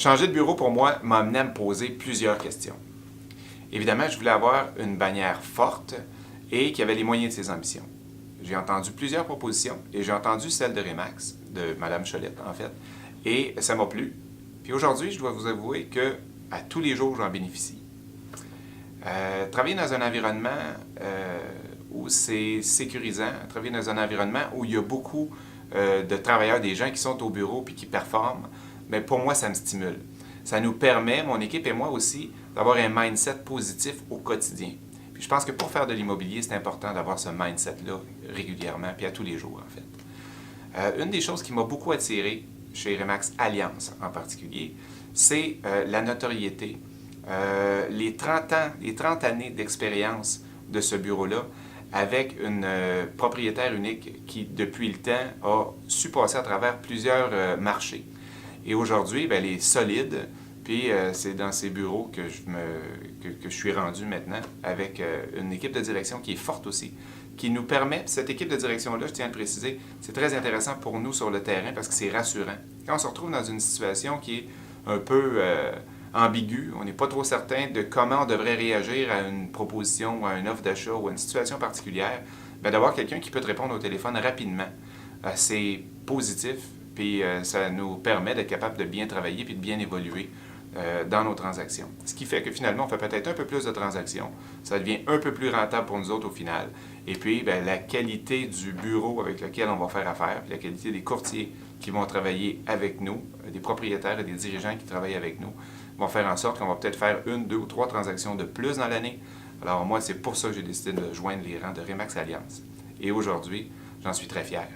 Changer de bureau pour moi m'a amené à me poser plusieurs questions. Évidemment, je voulais avoir une bannière forte et qui avait les moyens de ses ambitions. J'ai entendu plusieurs propositions et j'ai entendu celle de Remax, de Mme Cholette en fait, et ça m'a plu. Puis aujourd'hui, je dois vous avouer que à tous les jours, j'en bénéficie. Travailler dans un environnement où c'est sécurisant, travailler dans un environnement où il y a beaucoup de travailleurs, des gens qui sont au bureau puis qui performent, bien, pour moi, ça me stimule. Ça nous permet, mon équipe et moi aussi, d'avoir un mindset positif au quotidien. Puis je pense que pour faire de l'immobilier, c'est important d'avoir ce mindset-là régulièrement, puis à tous les jours, en fait. Une des choses qui m'a beaucoup attiré chez Remax Alliance en particulier, c'est la notoriété. Les 30 années d'expérience de ce bureau-là, avec une propriétaire unique qui, depuis le temps, a su passer à travers plusieurs marchés. Et aujourd'hui, bien, elle est solide, puis c'est dans ces bureaux que je suis rendu maintenant, avec une équipe de direction qui est forte aussi, qui nous permet, cette équipe de direction-là, je tiens à le préciser, c'est très intéressant pour nous sur le terrain parce que c'est rassurant. Quand on se retrouve dans une situation qui est un peu ambigu, on n'est pas trop certain de comment on devrait réagir à une proposition ou à une offre d'achat ou à une situation particulière, bien, d'avoir quelqu'un qui peut te répondre au téléphone rapidement, c'est positif, puis ça nous permet d'être capable de bien travailler puis de bien évoluer dans nos transactions. Ce qui fait que finalement, on fait peut-être un peu plus de transactions, ça devient un peu plus rentable pour nous autres au final, et puis bien, la qualité du bureau avec lequel on va faire affaire, puis la qualité des courtiers qui vont travailler avec nous, des propriétaires et des dirigeants qui travaillent avec nous, vont faire en sorte qu'on va peut-être faire 1, 2 ou 3 transactions de plus dans l'année. Alors moi, c'est pour ça que j'ai décidé de joindre les rangs de Remax Alliance. Et aujourd'hui, j'en suis très fier.